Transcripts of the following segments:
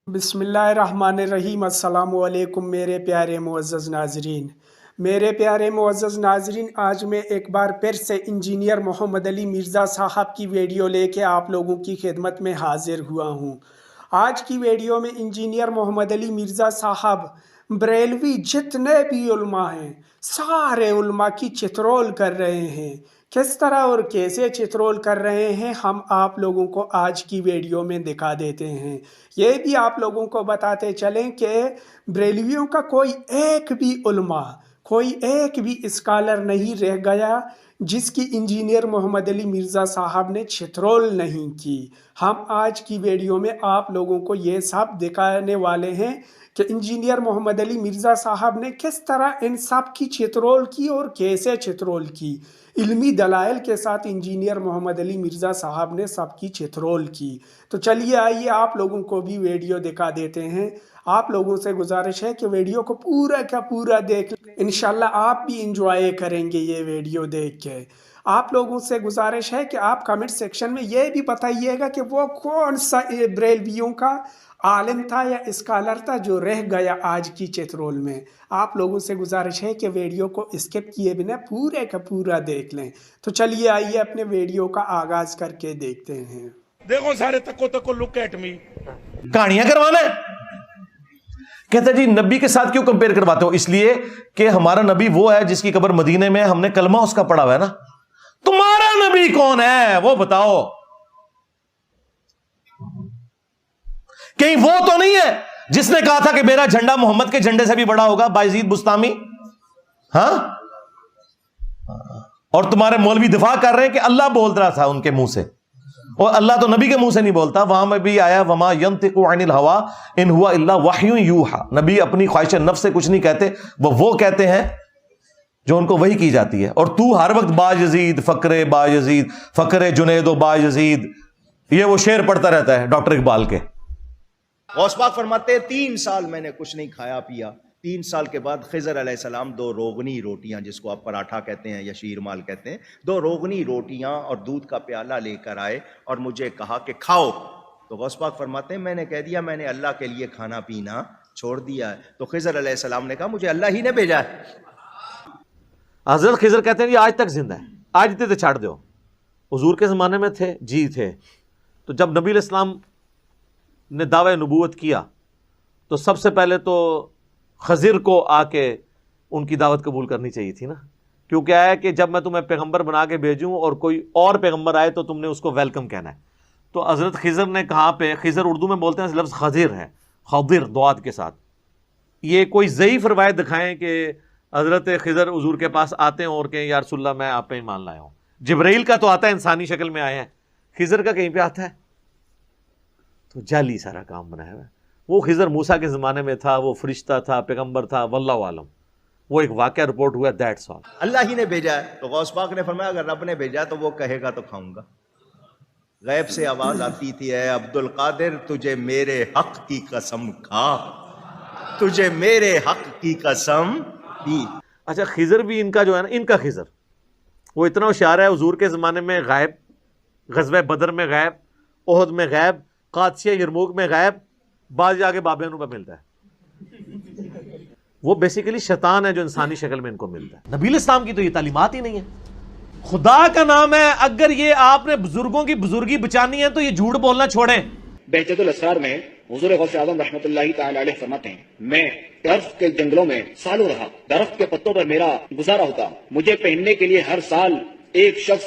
بسم اللہ الرحمن الرحیم۔ السلام علیکم میرے پیارے معزز ناظرین۔ آج میں ایک بار پھر سے انجینئر محمد علی مرزا صاحب کی ویڈیو لے کے آپ لوگوں کی خدمت میں حاضر ہوا ہوں۔ آج کی ویڈیو میں انجینئر محمد علی مرزا صاحب بریلوی جتنے بھی علماء ہیں سارے علماء کی چترول کر رہے ہیں۔ کس طرح اور کیسے چترول کر رہے ہیں ہم آپ لوگوں کو آج کی ویڈیو میں دکھا دیتے ہیں۔ یہ بھی آپ لوگوں کو بتاتے چلیں کہ بریلویوں کا کوئی ایک بھی علماء، کوئی ایک بھی اسکالر نہیں رہ گیا جس کی انجینئر محمد علی مرزا صاحب نے چترول نہیں کی۔ ہم آج کی ویڈیو میں آپ لوگوں کو یہ سب دکھانے والے ہیں کہ انجینئر محمد علی مرزا صاحب نے کس طرح ان سب کی چترول کی اور کیسے چترول کی۔ علمی دلائل کے ساتھ انجینئر محمد علی مرزا صاحب نے سب کی چترول کی۔ تو چلیے آئیے آپ لوگوں کو بھی ویڈیو دکھا دیتے ہیں۔ آپ لوگوں سے گزارش ہے کہ ویڈیو کو پورا کا پورا دیکھ لیں، انشاءاللہ آپ بھی انجوائے کریں گے یہ ویڈیو دیکھ کے۔ آپ لوگوں سے گزارش ہے کہ آپ کمنٹ سیکشن میں یہ بھی بتائیے گا کہ وہ کون سا بریلویوں کا عالم تھا یا اسکالر تھا جو رہ گیا آج کی چترول میں۔ آپ لوگوں سے گزارش ہے کہ ویڈیو کو اسکپ کیے بنا پورے کا پورا دیکھ لیں۔ تو چلیے آئیے اپنے ویڈیو کا آغاز کر کے دیکھتے ہیں۔ دیکھو سارے تکو لک ایٹ می، کہانیاں کروانا ہے۔ کہتا جی نبی کے ساتھ کیوں کمپیئر کرواتے ہو؟ اس لیے کہ ہمارا نبی وہ ہے جس کی قبر مدینے میں، ہم نے کلمہ اس کا پڑھا ہوا ہے نا۔ تمہارا نبی کون ہے وہ بتاؤ؟ کہیں وہ تو نہیں ہے جس نے کہا تھا کہ میرا جھنڈا محمد کے جھنڈے سے بھی بڑا ہوگا، بایزید بستامی؟ ہاں، اور تمہارے مولوی دفاع کر رہے ہیں کہ اللہ بول رہا تھا ان کے منہ سے، اور اللہ تو نبی کے منہ سے نہیں بولتا۔ وہاں میں بھی آیا وما ينطق عن الهوى ان هو الا وحی یوحى، نبی اپنی خواہش نفس سے کچھ نہیں کہتے، وہ کہتے ہیں جو ان کو وحی کی جاتی ہے۔ اور تو ہر وقت با یزید فقر با یزید فقر جنید و با یزید، یہ وہ شعر پڑھتا رہتا ہے ڈاکٹر اقبال کے۔ غوث پاک فرماتے ہیں 3 سال میں نے کچھ نہیں کھایا پیا۔ 3 سال کے بعد خضر علیہ السلام 2 روغنی روٹیاں، جس کو آپ پراٹھا کہتے ہیں یا شیر مال کہتے ہیں، 2 روغنی روٹیاں اور دودھ کا پیالہ لے کر آئے اور مجھے کہا کہ کھاؤ۔ تو غوث پاک فرماتے ہیں میں نے کہہ دیا میں نے اللہ کے لیے کھانا پینا چھوڑ دیا ہے۔ تو خضر علیہ السلام نے کہا مجھے اللہ ہی نے بھیجا ہے۔ حضرت خضر کہتے ہیں یہ آج تک زندہ ہے، آج تے چھاڑ دو۔ حضور کے زمانے میں تھے جی تھے، تو جب نبی علیہ السلام نے دعوی نبوت کیا تو سب سے پہلے تو خضر کو آ کے ان کی دعوت قبول کرنی چاہیے تھی نا، کیونکہ ہے کہ جب میں تمہیں پیغمبر بنا کے بھیجوں اور کوئی اور پیغمبر آئے تو تم نے اس کو ویلکم کہنا ہے۔ تو حضرت خضر نے کہاں پہ، خضر اردو میں بولتے ہیں لفظ خضر ہے، خضر دواد کے ساتھ۔ یہ کوئی ضعیف روایت دکھائیں کہ حضرت خضر حضور کے پاس آتے ہیں اور کہیں یا رسول اللہ میں آپ پہ ایمان لایا ہوں۔ جبرائیل کا تو آتا ہے انسانی شکل میں آئے ہیں، خضر کا کہیں پہ آتا ہے؟ تو جعلی سارا کام بنایا ہوا ہے۔ وہ خضر موسیٰ کے زمانے میں تھا، وہ فرشتہ تھا، پیغمبر تھا، واللہ عالم، وہ ایک واقعہ رپورٹ ہوا، دیٹس آل۔ اللہ ہی نے بھیجا ہے۔ تو غوث پاک نے فرمایا اگر رب نے بھیجا تو وہ کہے گا تو کھاؤں گا۔ غیب سے آواز آتی تھی اے عبد القادر تجھے میرے حق کی قسم کھا، تجھے میرے حق کی قسم دی۔ اچھا خضر بھی ان کا جو ہے نا، ان کا خضر وہ اتنا ہوشیار ہے، حضور کے زمانے میں غائب، غزوہ بدر میں غائب، احد میں غائب، قادسیہ یرموک میں غائب، بعض جا کے بابے انو پہ ملتا ہے۔ وہ بیسیکلی شیطان ہے جو انسانی شکل میں ان کو ملتا ہے۔ نبی الاسلام کی تو یہ تعلیمات ہی نہیں ہے۔ خدا کا نام ہے، اگر یہ آپ نے بزرگوں کی بزرگی بچانی ہے تو یہ جھوٹ بولنا چھوڑیں۔ بہجت الاسرار میں حضور غوث اعظم رحمۃ اللہ تعالی علیہ فرماتے ہیں میں درخت کے جنگلوں میں سالوں رہا، درخت کے پتوں پر میرا گزارا ہوتا، مجھے پہننے کے لیے ہر سال ایک شخص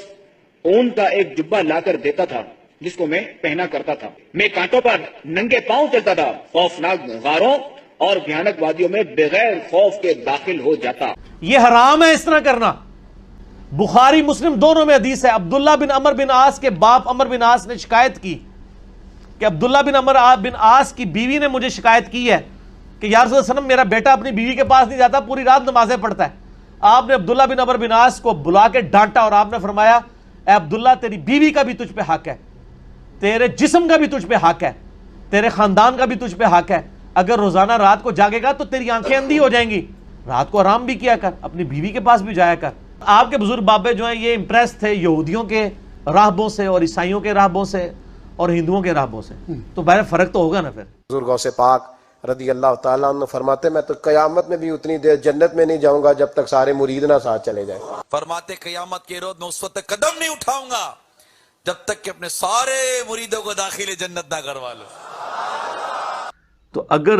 اون کا ایک جبہ لا کر دیتا تھا جس کو میں پہنا کرتا تھا، میں کانٹوں پر ننگے پاؤں چلتا تھا، خوفناک غاروں اور بھیانک وادیوں میں بغیر خوف کے داخل ہو جاتا۔ یہ حرام ہے اس طرح کرنا۔ بخاری مسلم دونوں میں حدیث ہے، عبداللہ بن عمر بن عاص کے باپ عمر بن عاص نے شکایت کی کہ عبداللہ بن عمر بن عاص کی بیوی نے مجھے شکایت کی ہے کہ یا رسول اللہ صلی اللہ علیہ وسلم میرا بیٹا اپنی بیوی کے پاس نہیں جاتا، پوری رات نمازیں پڑھتا ہے۔ آپ نے عبداللہ بن عمر بن عاص کو بلا کے ڈانٹا اور آپ نے فرمایا اے عبداللہ تیری بیوی کا بھی تجھ پہ حق ہے، تیرے جسم کا بھی تجھ پہ حق ہے، تیرے خاندان کا بھی تجھ پہ حق ہے، اگر روزانہ رات کو جاگے گا تو تیری آنکھیں اندھی ہو جائیں گی، رات کو آرام بھی کیا کر، اپنی بیوی کے پاس بھی جایا کر۔ آپ کے بزرگ بابے جو ہیں یہ امپریس تھے یہودیوں کے راہبوں سے اور عیسائیوں کے راہبوں سے، اور ہندوؤں کے راہبوں سے، تو بہر فرق تو ہوگا نا پھر۔ حضور غوث پاک رضی اللہ تعالیٰ عنہ فرماتے میں تو قیامت میں بھی اتنی دیر جنت میں نہیں جاؤں گا جب تک سارے مرید نہ ساتھ چلے جائیں۔ فرماتے قیامت کے روز میں اس وقت تک قدم نہیں اٹھاؤں گا جب تک کہ اپنے سارے مریدوں کو داخل جنت نہ کروا لوں۔ تو اگر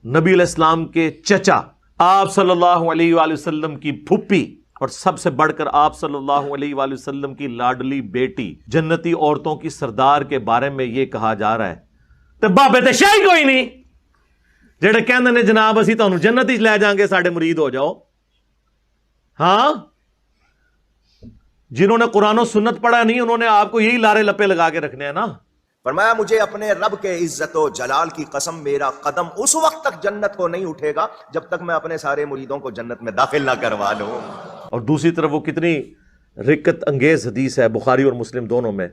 نبی علیہ السلام کے چچا، آپ صلی اللہ علیہ وآلہ وسلم کی پھپھی، اور سب سے بڑھ کر آپ صلی اللہ علیہ وآلہ وسلم کی لاڈلی بیٹی، جنتی عورتوں کی سردار کے بارے میں یہ کہا جا رہا ہے تو بابے تے شاہی کوئی نہیں جڑے کہندے نے جناب اسی تانوں جنت ہی لے جائیں گے، ساڈے مرید ہو جاؤ۔ ہاں، جنہوں نے قرآن و سنت پڑھا نہیں انہوں نے آپ کو یہی لارے لپے لگا کے رکھنے ہیں نا۔ فرمایا مجھے اپنے رب کے عزت و جلال کی قسم میرا قدم اس وقت تک جنت کو نہیں اٹھے گا جب تک میں اپنے سارے مریدوں کو جنت میں داخل نہ کروا لوں۔ اور دوسری طرف وہ کتنی رکت انگیز حدیث ہے بخاری اور مسلم دونوں میں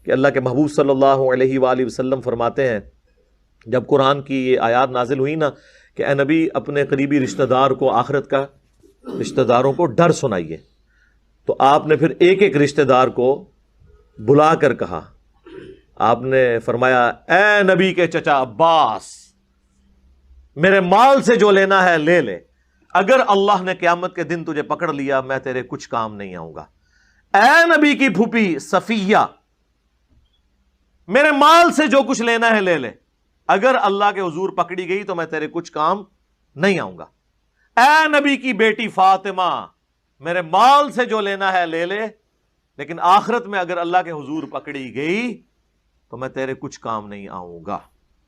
کہ اللہ کے محبوب صلی اللہ علیہ وآلہ وسلم فرماتے ہیں جب قرآن کی یہ آیات نازل ہوئی نا کہ اے نبی اپنے قریبی رشتہ دار کو آخرت کا رشتہ داروں کو ڈر سنائیے، تو آپ نے پھر ایک ایک رشتہ دار کو بلا کر کہا، آپ نے فرمایا اے نبی کے چچا عباس، میرے مال سے جو لینا ہے لے لے، اگر اللہ نے قیامت کے دن تجھے پکڑ لیا میں تیرے کچھ کام نہیں آؤں گا۔ اے نبی کی پھوپھی صفیہ، میرے مال سے جو کچھ لینا ہے لے لے، اگر اللہ کے حضور پکڑی گئی تو میں تیرے کچھ کام نہیں آؤں گا۔ اے نبی کی بیٹی فاطمہ، میرے مال سے جو لینا ہے لے لے، لیکن آخرت میں اگر اللہ کے حضور پکڑی گئی تو میں تیرے کچھ کام نہیں آؤں گا۔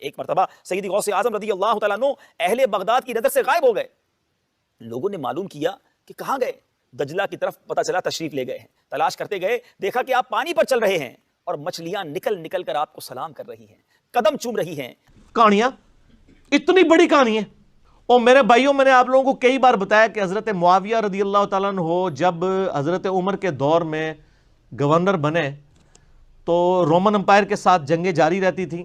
ایک مرتبہ سیدی غوث اعظم رضی اللہ تعالیٰ عنہ اہل بغداد کی نظر سے غائب ہو گئے۔ لوگوں نے معلوم کیا کہ کہاں گئے، دجلہ کی طرف پتہ چلا تشریف لے گئے ہیں، تلاش کرتے گئے، دیکھا کہ آپ پانی پر چل رہے ہیں اور مچھلیاں نکل نکل کر آپ کو سلام کر رہی ہیں، قدم چوم رہی ہیں۔ کہانیاں اتنی بڑی کہانی ہے۔ اور میرے بھائیوں، میں نے آپ لوگوں کو کئی بار بتایا کہ حضرت معاویہ رضی اللہ تعالیٰ عنہ جب حضرت عمر کے دور میں گورنر بنے تو رومن امپائر کے ساتھ جنگیں جاری رہتی تھیں،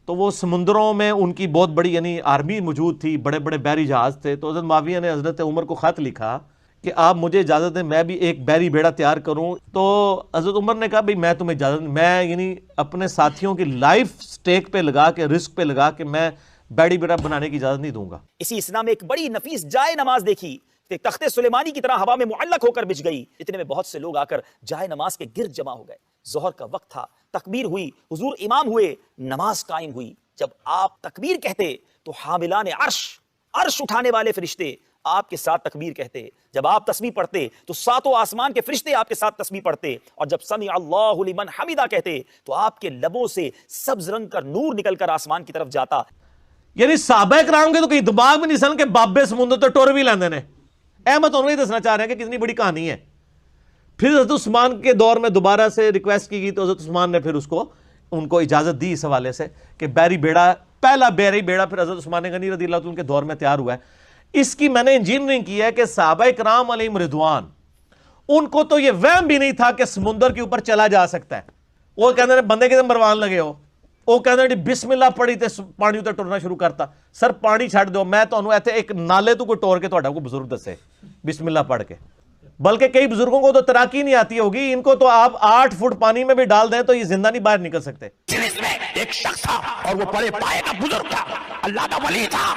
تو وہ سمندروں میں ان کی بہت بڑی یعنی آرمی موجود تھی، بڑے بڑے بحری جہاز تھے۔ تو حضرت معاویہ نے حضرت عمر کو خط لکھا کہ آپ مجھے اجازت دیں میں بھی ایک بحری بیڑا تیار کروں۔ تو حضرت عمر نے کہا بھئی میں تمہیں اجازت، میں یعنی اپنے ساتھیوں کی لائف سٹیک پہ لگا کے، رسک پہ لگا کے میں بحری بیڑا بنانے کی اجازت نہیں دوں گا۔ اسی اسنا میں ایک بڑی نفیس جائے نماز دیکھی، ایک تخت سلیمانی کی طرح ہوا میں معلق ہو کر بچھ گئی۔ اتنے میں بہت سے لوگ آ کر جائے نماز کے گرد جمع ہو گئے۔ ظہر کا وقت تھا، تکبیر ہوئی، حضور امام ہوئے، نماز قائم ہوئی۔ جب آپ تکبیر کہتے تو حاملان عرش اٹھانے والے فرشتے آپ کے ساتھ تکبیر کہتے۔ جب آپ تسبیح پڑھتے تو ساتوں آسمان کے فرشتے آپ کے ساتھ تسبیح پڑھتے، اور جب سمع اللہ لمن حمدہ کہتے تو آپ کے لبوں سے سبز رنگ کا نور نکل کر آسمان کی طرف جاتا۔ یعنی صحابہ کرام کے تو کہیں دماغ میں نہیں سن کہ بابے سمندر تو ٹور بھی لیندے نے۔ احمد انہوں نے دسنا چاہ رہے ہیں کہ کتنی بڑی کہانی ہے۔ پھر حضرت عثمان کے دور میں دوبارہ سے ریکویسٹ کی گئی تو حضرت عثمان نے پھر ان کو اجازت دی اس حوالے سے کہ بحری بیڑا، پہلا بحری بیڑا پھر حضرت عثمان غنی رضی اللہ عنہ کے دور میں تیار ہوا ہے۔ اس کی میں نے انجینئرنگ کی ہے کہ صحابہ کرام علیہم رضوان، ان کو تو یہ وہم بھی نہیں تھا کہ سمندر کے اوپر چلا جا سکتا ہے۔ وہ کہتے ہیں بندے کے مروان لگے ہو، وہ کہتے ہیں بسم اللہ پڑھی تے پانی اتنے ٹرنا شروع کرتا، سر پانی چھڑ دو، میں تو ایتھے ایک نالے تو کوئی ٹور کے تھوڑا کو بزرگ دسے بسم اللہ پڑھ کے۔ بلکہ کئی بزرگوں کو تو تیراکی نہیں آتی ہوگی، ان کو تو آپ 8 فٹ پانی میں بھی ڈال دیں تو یہ زندہ نہیں باہر نکل سکتے۔ اس میں ایک شخص تھا اور وہ بڑے پائے کا بزرگ تھا، اللہ کا ولی تھا،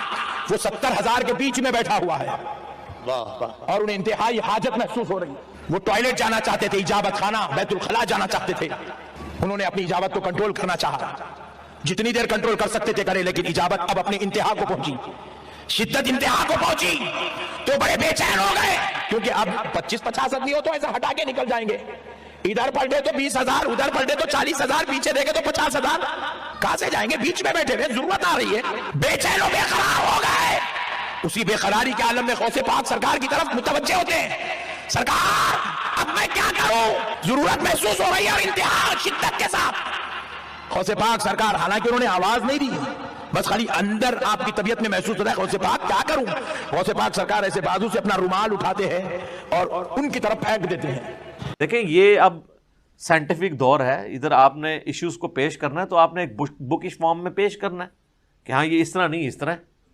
وہ 70,000 کے بیچ میں بیٹھا ہوا ہے اور انہیں انتہائی حاجت محسوس ہو رہی، وہ ٹوائلٹ جانا چاہتے تھے، اجابت خانہ بیت الخلا جانا چاہتے تھے۔ انہوں نے اپنی اجابت کو کنٹرول کرنا چاہا، جتنی دیر کنٹرول کر سکتے تھے کرے، لیکن اجابت اب اپنی انتہا کو پہنچی، شدت انتہا کو پہنچی تو بڑے بے چین ہو گئے، کیونکہ اب 25-50 آدمی ہو تو ایسا ہٹا کے نکل جائیں گے، ادھر پلٹے تو 20,000، ادھر پلٹے تو 40,000، پیچھے دیکھے تو 50,000، کہاں سے جائیں گے؟ بیچ میں بیٹھے ہوئے، ضرورت آ رہی ہے، بے چین و بے قرار ہو گئے۔ اسی بے قراری کے عالم میں غوث پاک سرکار کی طرف متوجہ ہوتے ہیں، سرکار اب میں کیا کروں؟ ضرورت محسوس ہو رہی ہے اور انتہا شدت کے ساتھ۔ غوث پاک سرکار، حالانکہ انہوں نے آواز نہیں دی، بس خالی اندر آپ کی طبیعت میں محسوس ہوتا ہے غوث پاک کیا کروں؟ غوث پاک سرکار ایسے بازو سے اپنا رومال اٹھاتے ہیں اور ان کی طرف پھینک دیتے ہیں۔ دیکھیں یہ اب سائنٹیفک دور ہے، ادھر آپ نے ایشوز کو پیش کرنا ہے تو آپ نے ایک بکش فارم میں پیش کرنا ہے کہ ہاں یہ اس طرح نہیں اس طرح ہے۔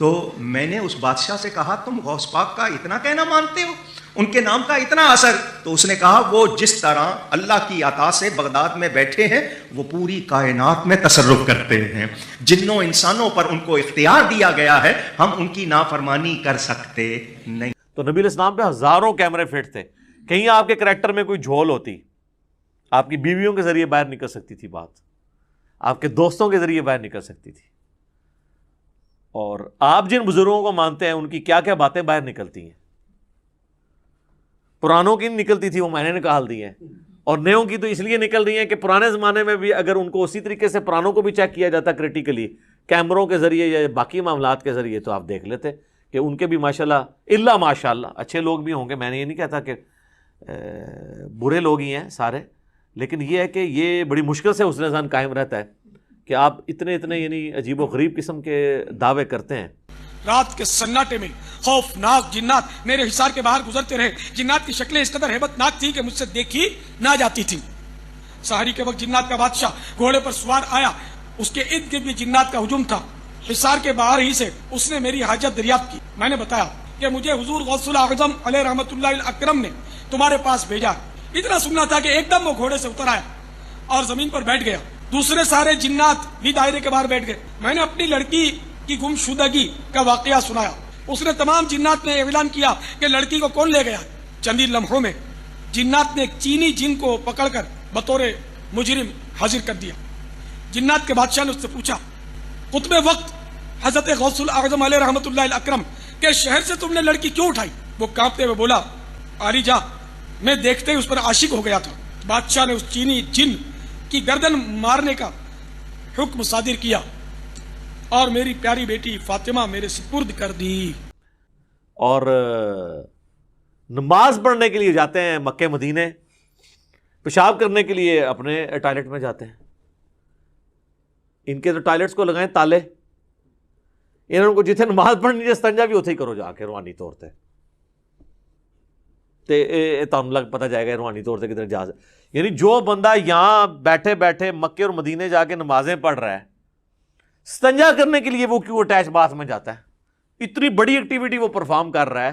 تو میں نے اس بادشاہ سے کہا تم غوث پاک کا اتنا کہنا مانتے ہو، ان کے نام کا اتنا اثر؟ تو اس نے کہا وہ جس طرح اللہ کی عطا سے بغداد میں بیٹھے ہیں وہ پوری کائنات میں تصرف کرتے ہیں، جنوں انسانوں پر ان کو اختیار دیا گیا ہے، ہم ان کی نافرمانی کر سکتے نہیں۔ تو نبی علیہ السلام پہ ہزاروں کیمرے فٹ تھے، کہیں آپ کے کریکٹر میں کوئی جھول ہوتی، آپ کی بیویوں کے ذریعے باہر نکل سکتی تھی بات، آپ کے دوستوں کے ذریعے باہر نکل سکتی تھی، اور آپ جن بزرگوں کو مانتے ہیں ان کی کیا کیا باتیں باہر نکلتی ہیں۔ پرانوں کی نکلتی تھی، وہ میں نے نکال دی ہیں، اور نیوں کی تو اس لیے نکل رہی ہیں کہ پرانے زمانے میں بھی اگر ان کو اسی طریقے سے پرانوں کو بھی چیک کیا جاتا کریٹیکلی کیمروں کے ذریعے یا باقی معاملات کے ذریعے، تو آپ دیکھ لیتے کہ ان کے بھی ماشاءاللہ الا ماشاءاللہ اچھے لوگ بھی ہوں گے، میں نے یہ نہیں کہتا کہ برے لوگ ہی ہیں سارے، لیکن یہ ہے کہ یہ بڑی مشکل سے حسن ظن قائم رہتا ہے کہ آپ اتنے یعنی عجیب و غریب قسم کے دعوے کرتے ہیں۔ رات کے سناٹے میں خوفناک جنات میرے حصار کے باہر گزرتے رہے، جنات کی شکلیں اس قدر ہیبت ناک تھی کہ مجھ سے دیکھی نہ جاتی تھی۔ سحری کے وقت جنات کا بادشاہ گھوڑے پر سوار آیا، اس کے ارد گرد بھی جنات کا ہجوم تھا۔ حصار کے باہر ہی سے اس نے میری حاجت دریافت کی۔ میں نے بتایا کہ مجھے حضور غوث الاعظم علیہ رحمۃ اللہ الاکرم نے تمہارے پاس بھیجا۔ اتنا سننا تھا کہ ایک دم وہ گھوڑے سے اتر آیا اور زمین پر بیٹھ گیا۔ دوسرے سارے جنات بھی دائرے کے باہر بیٹھ گئے۔ میں نے اپنی لڑکی کی گمشدگی کا واقعہ سنایا۔ اس نے تمام جنات نے اعلان کیا کہ لڑکی کو کون لے گیا۔ چند ہی لمحوں میں جنات نے ایک چینی جن کو پکڑ کر بطور مجرم حاضر کر دیا۔ جنات کے بادشاہ نے اس سے پوچھا، قطب وقت حضرت غوث الاعظم علیہ رحمۃ اللہ الاکرم کے شہر سے تم نے لڑکی کیوں اٹھائی؟ وہ کانپتے ہوئے بولا، علی جاں میں دیکھتے ہی اس پر عاشق ہو گیا تھا۔ بادشاہ نے اس چینی جن کی گردن مارنے کا حکم صادر کیا اور میری پیاری بیٹی فاطمہ میرے سپرد کر دی۔ اور نماز پڑھنے کے لیے جاتے ہیں مکہ مدینے، پیشاب کرنے کے لیے اپنے ٹوائلٹ میں جاتے ہیں۔ ان کے تو ٹوائلٹس کو لگائیں تالے، انہوں کو جتنے نماز پڑھنی ہے استنجا بھی اتنے ہی کرو جا کے روحانی طور تے تم لگ پتہ جائے گا روحانی طور سے کتنے جا سکتے۔ یعنی جو بندہ یہاں بیٹھے بیٹھے مکے اور مدینے جا کے نمازیں پڑھ رہا ہے، استنجا کرنے کے لیے وہ کیوں اٹیچ باتھ میں جاتا ہے؟ اتنی بڑی ایکٹیویٹی وہ پرفارم کر رہا ہے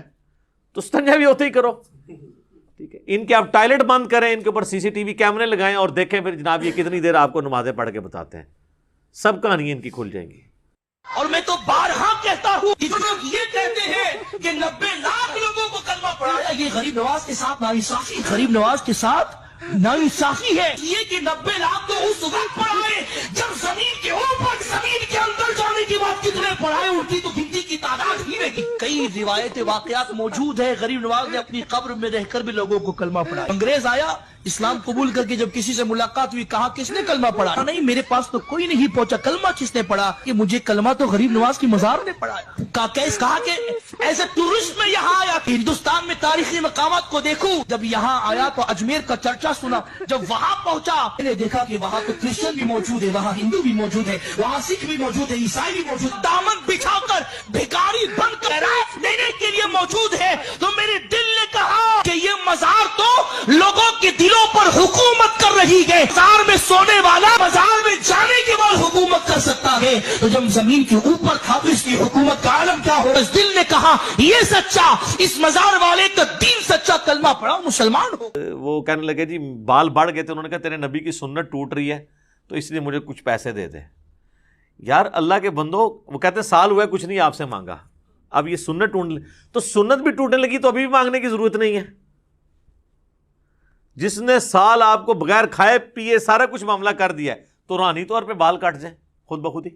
تو استنجا بھی ہوتے ہی کرو، ٹھیک ہے۔ ان کے آپ ٹوائلٹ بند کریں، ان کے اوپر سی سی ٹی وی کیمرے لگائیں اور دیکھیں پھر جناب یہ کتنی دیر آپ کو نمازیں پڑھ کے بتاتے ہیں، سب کہانیاں ان کی کھل جائیں گی۔ اور میں تو بارہا کہتا ہوں، جو لوگ یہ کہتے ہیں کہ 90 لاکھ لوگوں کو کلمہ پڑھایا، یہ غریب نواز کے ساتھ ناانصافی، غریب نواز کے ساتھ ناانصافی ہے۔ یہ کہ 90 لاکھ تو اس وقت پڑھائے جب زمین کے اوپر زمین کے اندر جانے کی بات کتنے پڑھائے، ان کی تو گنتی کی تعداد ہی نہیں۔ کئی روایت واقعات موجود ہے، غریب نواز نے اپنی قبر میں رہ کر بھی لوگوں کو کلمہ پڑھایا۔ انگریز آیا اسلام قبول کر کے جب کسی سے ملاقات ہوئی، کہا کس نے کلمہ پڑھا؟ نہیں میرے پاس تو کوئی نہیں پہنچا، کلمہ کس نے پڑھا؟ کہ مجھے کلمہ تو غریب نواز کی مزار نے پڑھایا۔ کہا کہ ایسے ٹورسٹ میں یہاں آیا، ہندوستان میں تاریخی مقامات کو دیکھوں۔ جب یہاں آیا تو اجمیر کا چرچا سنا، جب وہاں پہنچا میں نے دیکھا کہ وہاں تو کرسچن بھی موجود ہے، وہاں ہندو بھی موجود ہے، وہاں سکھ بھی موجود ہے، عیسائی بھی موجود ہے، دامن بچھا کر بھکاری بن کر خیرات دینے کے لیے موجود ہے۔ تو میرے دل نے کہا کہ یہ مزار تو لوگوں کے دلوں پر حکومت کر رہی ہے۔ مزار میں سونے والا مزار میں جانے کے بعد حکومت کر سکتا ہے، تو جب زمین کے اوپر تھا تو اس کی حکومت کا عالم کیا ہو۔ اس دل نے کہا یہ سچا، اس مزار والے کا دین سچا، کلمہ پڑھا مسلمان ہو۔ وہ کہنے لگے جی بال بڑھ گئے تھے، انہوں نے کہا تیرے نبی کی سنت ٹوٹ رہی ہے تو اس لیے مجھے کچھ پیسے دے دے۔ یار اللہ کے بندو، وہ کہتے ہیں سال ہوا ہے کچھ نہیں آپ سے مانگا، اب یہ سنت ٹوٹنے، تو سنت بھی ٹوٹنے لگی تو ابھی بھی مانگنے کی ضرورت نہیں ہے۔ جس نے سال آپ کو بغیر کھائے پیے سارا کچھ معاملہ کر دیا ہے، تو روحانی طور پہ بال کٹ جائیں خود بخود ہی۔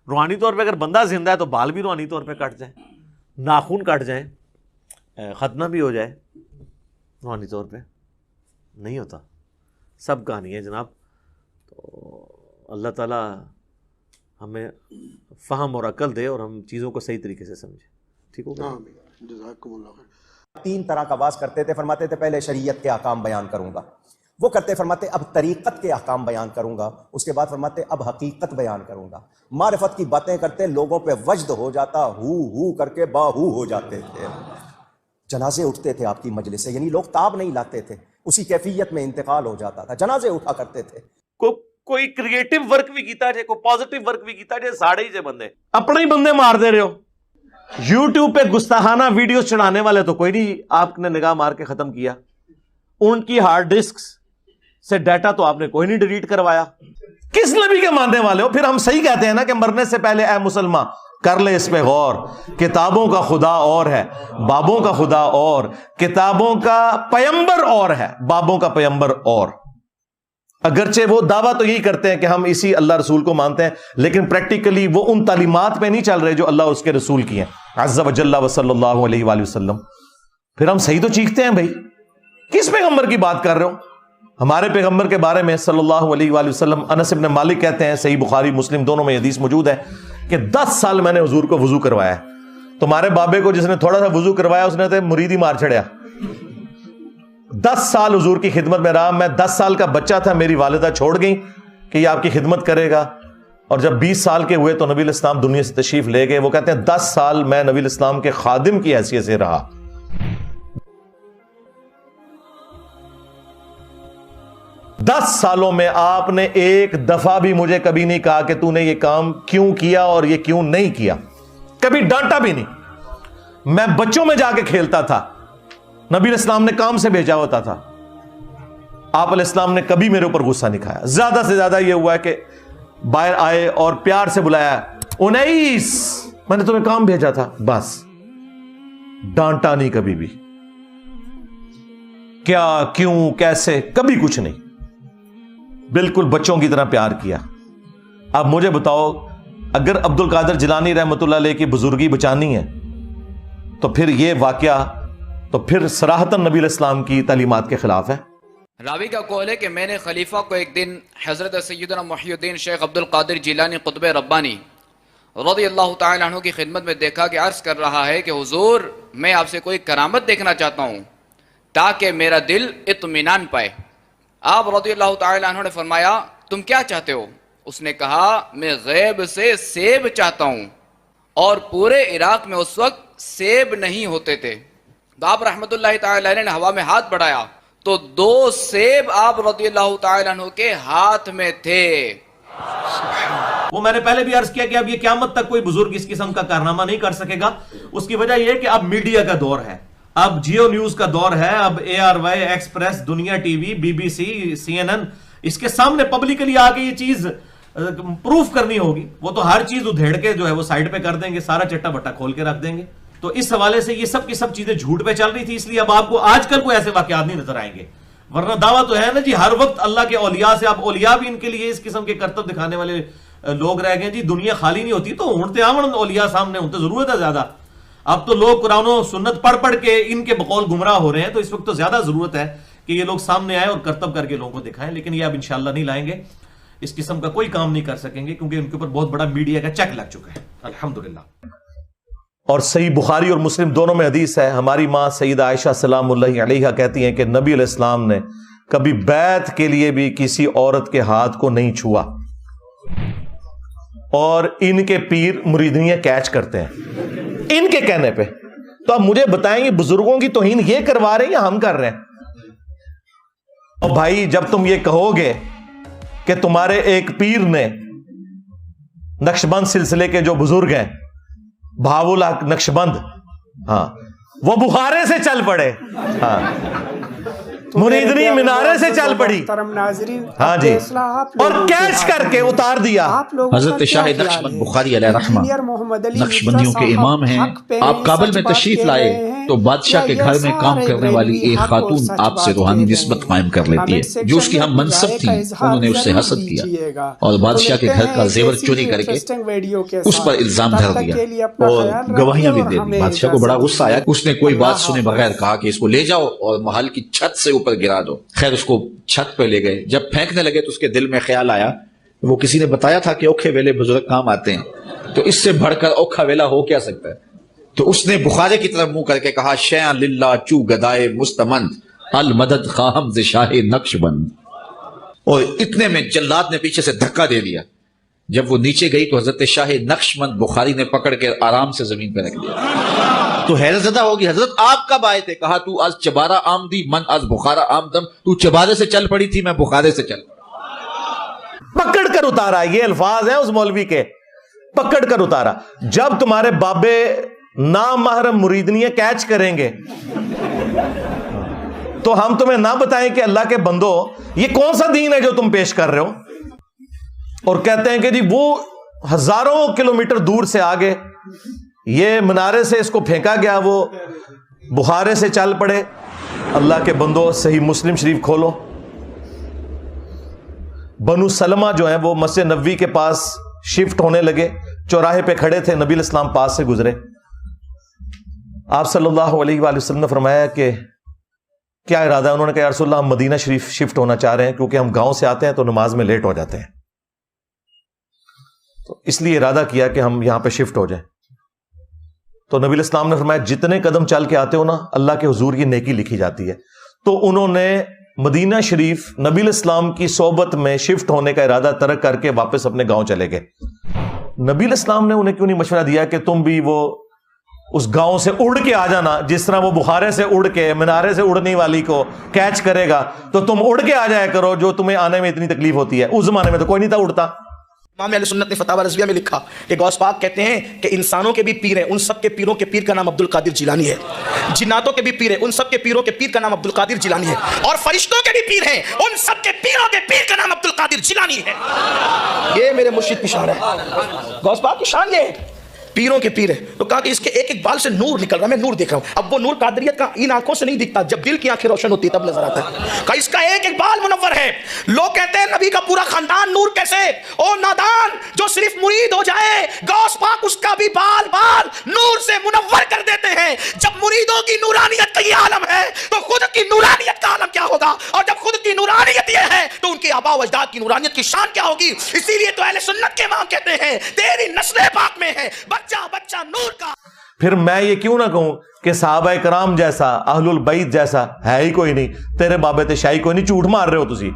روحانی طور پہ اگر بندہ زندہ ہے تو بال بھی روحانی طور پہ کٹ جائیں، ناخن کٹ جائیں، ختنہ بھی ہو جائے، روحانی طور پہ نہیں ہوتا۔ سب کہانی ہے جناب۔ تو اللہ تعالیٰ ہمیں فہم اور عقل دے اور ہم چیزوں کو صحیح طریقے سے سمجھیں، ٹھیک ہوگا؟ جزاکم اللہ خیر۔ 3 طرح کا واز کرتے تھے، فرماتے تھے پہلے شریعت کے احکام بیان کروں گا، وہ کرتے فرماتے اب طریقت کے احکام بیان کروں گا، اس کے بعد فرماتے اب حقیقت بیان کروں گا۔ معرفت کی باتیں کرتے لوگوں پہ وجد ہو جاتا، ہو کر کے باہو ہو جاتے تھے۔ جنازے اٹھتے تھے آپ کی مجلس سے، یعنی لوگ تاب نہیں لاتے تھے، اسی کیفیت میں انتقال ہو جاتا تھا، جنازے اٹھا کرتے تھے۔ کوئی کریٹو ورک بھی کیتا جائے, کوئی پازیٹیو ورک بھی کیتا جائے, ساڑے ہی سے بندے اپنے ہی بندے مار دے رہے ہو. یوٹیوب پہ گستاخانہ ویڈیوز چڑھانے والے تو کوئی نہیں آپ نے نگاہ مار کے ختم کیا, ان کی ہارڈ ڈسک سے ڈیٹا تو آپ نے کوئی نہیں ڈیلیٹ کروایا. کس نبی کے ماننے والے ہو؟ پھر ہم صحیح کہتے ہیں نا کہ مرنے سے پہلے اے مسلمان کر لے اس پہ غور, کتابوں کا خدا اور ہے, بابوں کا خدا اور, کتابوں کا پیمبر اور ہے, بابوں کا پیمبر اور. اگرچہ وہ دعویٰ تو یہی کرتے ہیں کہ ہم اسی اللہ رسول کو مانتے ہیں, لیکن پریکٹیکلی وہ ان تعلیمات پہ نہیں چل رہے جو اللہ اور اس کے رسول کی ہیں عز و جل و صلی اللہ علیہ وآلہ وسلم. پھر ہم صحیح تو چیختے ہیں بھائی, کس پیغمبر کی بات کر رہے ہو؟ ہمارے پیغمبر کے بارے میں صلی اللہ علیہ وآلہ وسلم انس بن مالک کہتے ہیں, صحیح بخاری مسلم دونوں میں حدیث موجود ہے, کہ 10 سال میں نے حضور کو وضو کروایا ہے. تمہارے بابے کو جس نے تھوڑا سا وضو کروایا اس نے تو مرید ہی مار چھڑیا. 10 سال حضور کی خدمت میں رہا. میں 10 سال کا بچہ تھا, میری والدہ چھوڑ گئی کہ یہ آپ کی خدمت کرے گا, اور جب 20 سال کے ہوئے تو نبی الاسلام دنیا سے تشریف لے گئے. وہ کہتے ہیں 10 سال میں نبی الاسلام کے خادم کی حیثیت سے رہا. 10 سالوں میں آپ نے ایک دفعہ بھی مجھے کبھی نہیں کہا کہ تو نے یہ کام کیوں کیا اور یہ کیوں نہیں کیا, کبھی ڈانٹا بھی نہیں. میں بچوں میں جا کے کھیلتا تھا, نبی علیہ السلام نے کام سے بھیجا ہوتا تھا, آپ علیہ السلام نے کبھی میرے اوپر غصہ نہیں کھایا. زیادہ سے زیادہ یہ ہوا ہے کہ باہر آئے اور پیار سے بلایا, 19 میں نے تمہیں کام بھیجا تھا, بس. ڈانٹا نہیں کبھی بھی, کیا کیوں کیسے کبھی کچھ نہیں, بالکل بچوں کی طرح پیار کیا. اب مجھے بتاؤ, اگر عبد القادر جیلانی رحمۃ اللہ علیہ کی بزرگی بچانی ہے تو پھر یہ واقعہ تو پھر صراحتاً نبی علیہ السلام کی تعلیمات کے خلاف ہے. راوی کا قول ہے کہ میں نے خلیفہ کو ایک دن حضرت سیدنا محی الدین شیخ عبد القادر جیلانی قطب ربانی رضی اللہ تعالی عنہ کی خدمت میں دیکھا کہ عرض کر رہا ہے کہ حضور میں آپ سے کوئی کرامت دیکھنا چاہتا ہوں تاکہ میرا دل اطمینان پائے. آپ رضی اللہ تعالی عنہ نے فرمایا تم کیا چاہتے ہو؟ اس نے کہا میں غیب سے سیب چاہتا ہوں, اور پورے عراق میں اس وقت سیب نہیں ہوتے تھے. تو آپ رحمت اللہ تعالی علیہ نے ہوا میں ہاتھ بڑھایا تو 2 سیب آپ رضی اللہ تعالی عنہ کے ہاتھ میں تھے. وہ میں نے پہلے بھی عرض کیا کہ اب یہ قیامت تک کوئی بزرگ اس قسم کا کارنامہ نہیں کر سکے گا. اس کی وجہ یہ ہے کہ اب میڈیا کا دور ہے, اب جیو نیوز کا دور ہے, اب ARY ایکسپریس, دنیا ٹی وی, BBC, CNN, اس کے سامنے پبلکلی آ کے یہ چیز پروف کرنی ہوگی. وہ تو ہر چیز ادھیڑ کے جو ہے وہ سائڈ پہ کر دیں گے, سارا چٹا بٹا کھول کے رکھ دیں گے. تو اس حوالے سے یہ سب کی سب چیزیں جھوٹ پہ چل رہی تھی, اس لیے اب آپ کو آج کل کوئی ایسے واقعات نہیں نظر آئیں گے. ورنہ دعویٰ تو ہے نا جی ہر وقت اللہ کے اولیاء سے, اب اولیاء بھی ان کے لیے اس قسم کے کرتب دکھانے والے لوگ رہ گئے جی. دنیا خالی نہیں ہوتی تو ہونتے آمن اولیاء سامنے ہونتے ضرورت ہے زیادہ. اب تو لوگ قرآن و سنت پڑھ پڑھ کے ان کے بقول گمراہ ہو رہے ہیں, تو اس وقت تو زیادہ ضرورت ہے کہ یہ لوگ سامنے آئے اور کرتب کر کے لوگوں کو دکھائیں. لیکن یہ اب انشاءاللہ نہیں لائیں گے, اس قسم کا کوئی کام نہیں کر سکیں گے, کیونکہ ان کے اوپر بہت بڑا میڈیا کا چیک لگ چکا ہے الحمدللہ. اور صحیح بخاری اور مسلم دونوں میں حدیث ہے, ہماری ماں سیدہ عائشہ سلام اللہ علیہا کہتی ہیں کہ نبی علیہ السلام نے کبھی بیعت کے لیے بھی کسی عورت کے ہاتھ کو نہیں چھوا, اور ان کے پیر مریدیاں کیچ کرتے ہیں ان کے کہنے پہ. تو اب مجھے بتائیں یہ بزرگوں کی توہین یہ کروا رہے ہیں یا ہم کر رہے ہیں؟ اور بھائی جب تم یہ کہو گے کہ تمہارے ایک پیر نے نقشبند سلسلے کے جو بزرگ ہیں بھاولا نقشبند, ہاں وہ بخارے سے چل پڑے, ہاں مریدنی منارے سے چل پڑی, ہاں جی, اور کیچ کر کے اتار دیا. حضرت شاہ نقشبند بخاری علیہ رحمہ نقشبندیوں کے امام ہیں. آپ کابل میں تشریف لائے تو بادشاہ کے گھر میں کام کرنے والی ایک خاتون آپ سے روحانی نسبت قائم کر لیتی ہے. جو اس کی ہم منصب تھی انہوں نے اس سے حسد کیا اور بادشاہ کے گھر کا زیور چوری کر کے اس پر الزام دھر دیا اور گواہیاں بھی دے دی. بادشاہ کو بڑا غصہ آیا, اس نے کوئی بات سنے بغیر کہا کہ اس کو لے جاؤ اور محل کی چھت سے اوپر گرا دو. خیر اس کو چھت پہ لے گئے, جب پھینکنے لگے تو اس کے دل میں خیال آیا, وہ کسی نے بتایا تھا کہ اوکھے ویلے بزرگ کام آتے ہیں, تو اس سے بڑھ کر اوکھا ویلا ہو کیا سکتا ہے. تو اس نے بخارے کی طرف منہ کر کے کہا شیئا للہ چو گدائے مستمند المدد خواہم ز شاہ نقشبند. اور اتنے میں جلاد نے پیچھے سے دھکا دے دیا. جب وہ نیچے گئی تو حضرت شاہ نقشبند بخاری نے پکڑ کے آرام سے زمین پہ رکھ دیا. تو حیرت زدہ ہوگی, حضرت آپ کب آئے تھے؟ کہا تو آج چبارہ آمدی من آج بخارا آمدم. تو چبارے سے چل پڑی تھی, میں بخارے سے چل پڑا. پکڑ کر اتارا. یہ الفاظ ہیں اس مولوی کے, پکڑ کر اتارا. جب تمہارے بابے نامحرم مریدنیاں کیچ کریں گے تو ہم تمہیں نہ بتائیں کہ اللہ کے بندو یہ کون سا دین ہے جو تم پیش کر رہے ہو. اور کہتے ہیں کہ جی وہ ہزاروں کلومیٹر دور سے آگے یہ منارے سے اس کو پھینکا گیا, وہ بخارے سے چل پڑے. اللہ کے بندو صحیح مسلم شریف کھولو. بنو سلمہ جو ہیں وہ مسجد نبوی کے پاس شفٹ ہونے لگے, چوراہے پہ کھڑے تھے, نبی علیہ السلام پاس سے گزرے. آپ صلی اللہ علیہ وآلہ وسلم نے فرمایا کہ کیا ارادہ ہے؟ انہوں نے کہا یا رسول اللہ ہم مدینہ شریف شفٹ ہونا چاہ رہے ہیں کیونکہ ہم گاؤں سے آتے ہیں تو نماز میں لیٹ ہو جاتے ہیں, تو اس لیے ارادہ کیا کہ ہم یہاں پہ شفٹ ہو جائیں. تو نبی علیہ السلام نے فرمایا جتنے قدم چل کے آتے ہو نا اللہ کے حضور کی نیکی لکھی جاتی ہے. تو انہوں نے مدینہ شریف نبی علیہ السلام کی صحبت میں شفٹ ہونے کا ارادہ ترک کر کے واپس اپنے گاؤں چلے گئے. نبی علیہ السلام نے انہیں کیوں نہیں مشورہ دیا کہ تم بھی وہ اس گاؤں سے اڑ کے آ جانا, جس طرح وہ بخارے سے اڑ کے منارے سے اڑنے والی کو کیچ کرے گا تو تم اڑ کے آ جایا کرو جو تمہیں آنے میں اتنی تکلیف ہوتی ہے. اس زمانے میں تو کوئی نہیں تھا اڑتا. امام اہل سنت نے فتاوی رضویہ میں لکھا کہ غوث پاک کہتے ہیں کہ انسانوں کے بھی پیر ہیں, ان سب کے پیروں کے پیر کا نام عبد القادر جیلانی ہے. جناتوں کے بھی پیر ہیں, ان سب کے پیروں کے پیر کا نام عبد القادر جیلانی ہے. اور فرشتوں کے بھی پیر ہیں, ان سب کے پیروں کے پیر کا نام عبد القادر جیلانی ہے. یہ میرے مرشد کی شان ہے. غوث پاک کی شان یہ ہے پیروں کے پیر ہے. تو کہا کہ اس کے ایک ایک بال سے نور نکل رہا ہے, میں نور دیکھ رہا ہوں. اب وہ نور قادریت کا ان آنکھوں سے نہیں دکھتا, جب دل کی آنکھیں روشن ہوتی ہے تب نظر آتا ہے. کہا اس کا ایک ایک بال منور ہے. لوگ کہتے ہیں نبی کا پورا خاندان نور کیسے؟ او نادان, جو صرف مرید ہو جائے غوث پاک اس کا بھی بال بال نور سے منور کر دیتے ہیں. جب مریدوں کی نورانیت کا یہ عالم ہے تو خود کی نورانیت کا عالم کیا ہوگا؟ اور جب خود کی نورانیت یہ ہے تو ان کے آباء و اجداد کی نورانیت کی شان کیا ہوگی؟ اسی لیے تو اہل سنت کے امام کہتے ہیں تیری نسل پاک میں ہے بچہ نور کا. پھر میں یہ کیوں نہ کہوں کہ صحابہ کرام جیسا اہل البیت جیسا ہے ہی کوئی نہیں. تیرے بابے تے شاہی کوئی نہیں, جھوٹ مار رہے ہو تسی,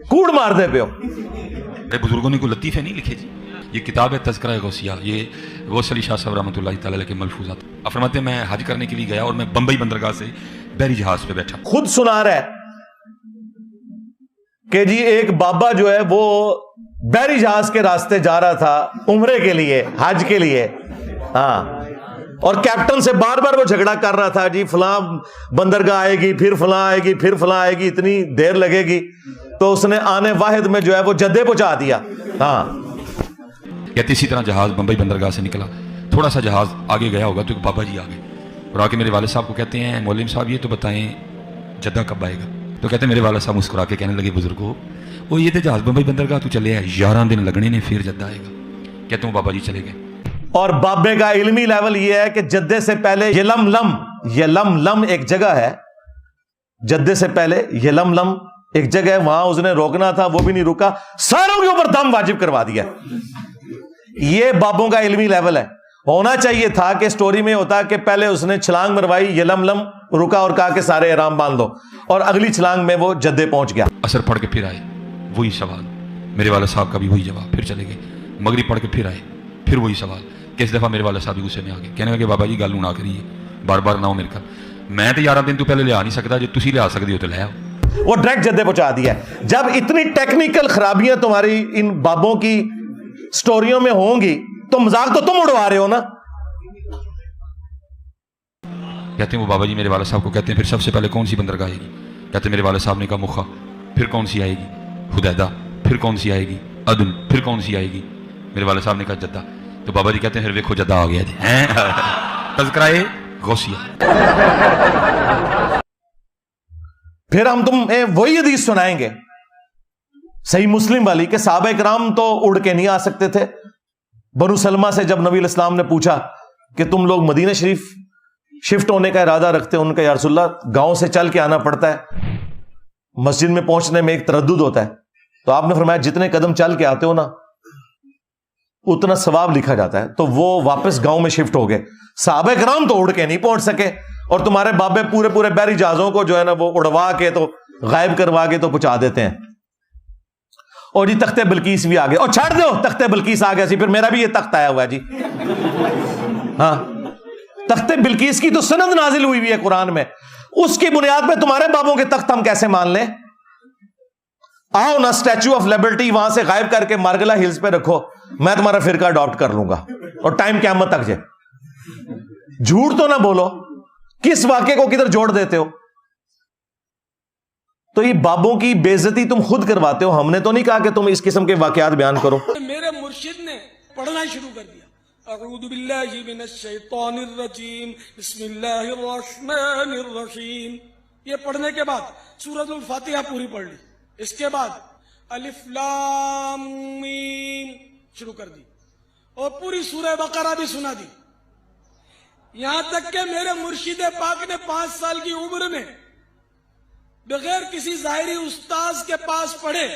کوڑ مار دے پہ ہو. بزرگوں نے کوئی لطیفے نہیں لکھے جی. یہ کتاب ہے تذکرہ غوثیہ, یہ غوث علی شاہ صاحب رحمۃ اللہ تعالی علیہ کے ملفوظات. آپ فرماتے ہیں میں حج کرنے کے لیے گیا اور میں بمبئی بندرگاہ سے بحری جہاز پہ بیٹھا. خود سنا رہا ہے کہ جی ایک بابا جو ہے وہ بحری جہاز کے راستے جا رہا تھا عمرے کے لیے, حج کے لیے. ہاں, اور کیپٹن سے بار بار وہ جھگڑا کر رہا تھا جی فلاں بندرگاہ آئے گی, پھر فلاں آئے گی, پھر فلاں آئے گی, اتنی دیر لگے گی. تو اس نے آنے واحد میں جو ہے وہ جدے پہنچا دیا. ہاں, کہتے اسی طرح جہاز بمبئی بندرگاہ سے نکلا, تھوڑا سا جہاز آگے گیا ہوگا تو ایک بابا جی آگے اور آ کے میرے والد صاحب کو کہتے ہیں مولوی صاحب یہ تو بتائیں جدہ کب آئے گا؟ تو کہتے ہیں میرے والد صاحب مسکرا کے کہنے لگے بزرگو وہ یہ تو جہاز بمبئی بندرگاہ تو چلے ہے 11 دن لگنے نے پھر جدہ آئے گا. کہتے ہیں بابا جی چلے گئے. اور بابے کا علمی لیول یہ ہے کہ جدے سے پہلے یلملم ایک جگہ ہے, جدے سے پہلے یلملم ایک جگہ ہے, وہاں اس نے روکنا تھا وہ بھی نہیں رکا, ساروں کے اوپر دم واجب کروا دیا. یہ بابوں کا علمی لیول ہے. ہونا چاہیے تھا کہ سٹوری میں ہوتا کہ پہلے اس نے چھلانگ مروائی, یلملم رکا اور کہا کہ سارے احرام باندھ دو, اور اگلی چھلانگ میں وہ جدے پہنچ گیا. اثر پڑھ کے پھر آئے, وہی سوال. میرے والد صاحب کا بھی وہی جواب. پھر چلے گئے. مغرب پڑھ کے پھر آئے, پھر وہی سوال. کس دفعہ میرے والد صاحب بھی غصے میں آ گئے, کہنے لگے بابا جی گل نہ کریے, بار بار نہ ہو میرے گھر, میں تو 11 دن تو پہلے لیا نہیں سکتا, جو تسی لیا سکتے ہو تو لے آؤ. وہ ڈائریکٹ جدے پہنچا دیا. جب اتنی ٹیکنیکل خرابیاں تمہاری ان بابوں کی سٹوریوں میں ہوں گی تو مذاق تو تم اڑوا رہے ہو نا. کہتے ہیں وہ بابا جی میرے والد صاحب کو کہتے ہیں پھر سب سے پہلے کون سی بندرگاہ آئے گی؟ کہتے ہیں میرے والد صاحب نے کہا مخا. پھر کون سی آئے گی؟ حدیدہ. پھر کون سی آئے گی؟ عدن. پھر کون سی آئے گی؟ میرے والد صاحب نے کہا جدہ. تو بابا جی کہتے ہیں پھر ویکھو جدہ آ گیا جی. تذکرہ غوثیہ. پھر ہم تمہیں وہی حدیث سنائیں گے صحیح مسلم والی کہ صحابہ کرام تو اڑ کے نہیں آ سکتے تھے. بنو سلمہ سے جب نبی علیہ السلام نے پوچھا کہ تم لوگ مدینہ شریف شفٹ ہونے کا ارادہ رکھتے ہیں, ان کا یا رسول اللہ گاؤں سے چل کے آنا پڑتا ہے, مسجد میں پہنچنے میں ایک تردد ہوتا ہے. تو آپ نے فرمایا جتنے قدم چل کے آتے ہو نا اتنا ثواب لکھا جاتا ہے. تو وہ واپس گاؤں میں شفٹ ہو گئے. صحابہ کرام تو اڑ کے نہیں پہنچ سکے, اور تمہارے بابے پورے بحری جہازوں کو جو ہے نا وہ اڑوا کے تو غائب کروا کے تو پہنچا دیتے ہیں. اور جی تخت بلقیس بھی آ گئے, اور چھاڑ دو تخت بلقیس آ گیا سی, پھر میرا بھی یہ تخت آیا ہوا ہے جی. ہاں, تخت بلقیس کی تو سند نازل ہوئی ہوئی ہے قرآن میں, اس کی بنیاد پہ تمہارے بابوں کے تخت ہم کیسے مان لیں؟ آؤ نا اسٹیچو آف لبرٹی وہاں سے غائب کر کے مارگلا ہلز پہ رکھو، میں تمہارا فرقہ اڈاپٹ کر لوں گا اور ٹائم قیامت تک جائے. جھوٹ تو نہ بولو. کس واقعے کو کدھر جوڑ دیتے ہو؟ تو یہ بابوں کی بے عزتی تم خود کرواتے ہو. ہم نے تو نہیں کہا کہ تم اس قسم کے واقعات بیان کرو. میرے مرشد نے پڑھنا شروع کر دیا، اعوذ باللہ من الشیطان الرجیم بسم اللہ الرحمن الرحیم. یہ پڑھنے کے بعد سورۃ الفاتحہ پوری پڑھ لی. اس کے بعد الف لام میم شروع کر دی اور پوری سورہ بقرہ بھی سنا دی. یہاں تک کہ میرے مرشد پاک نے 5 سال کی عمر میں بغیر کسی ظاہری استاذ کے پاس پڑھے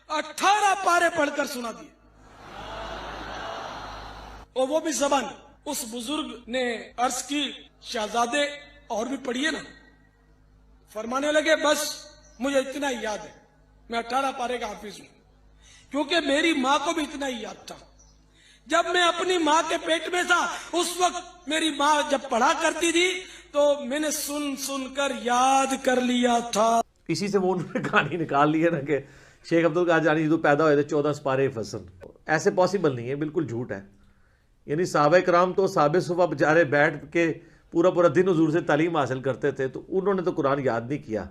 18 پارے پڑھ کر سنا دیے، اور وہ بھی زبان. اس بزرگ نے عرض کی شہزادے اور بھی پڑھیے نا. فرمانے لگے بس مجھے اتنا ہی یاد ہے، میں 18 پارے کا حافظ ہوں. کیونکہ میری ماں کو بھی اتنا ہی یاد تھا. جب میں اپنی ماں کے پیٹ میں تھا اس وقت میری ماں جب پڑھا کرتی تھی تو میں نے سن کر یاد کر لیا تھا. اسی سے وہ انہوں نے کہانی نکال لی ہے نا کہ شیخ عبد القادر جیلانی جو پیدا ہوئے تھے 14 پارے فصل. ایسے پاسبل نہیں ہے، بالکل جھوٹ ہے. یعنی صحابہ کرام تو صحابہ صفحہ بچارے بیٹھ کے پورا دن حضور سے تعلیم حاصل کرتے تھے، تو انہوں نے تو قرآن یاد نہیں کیا.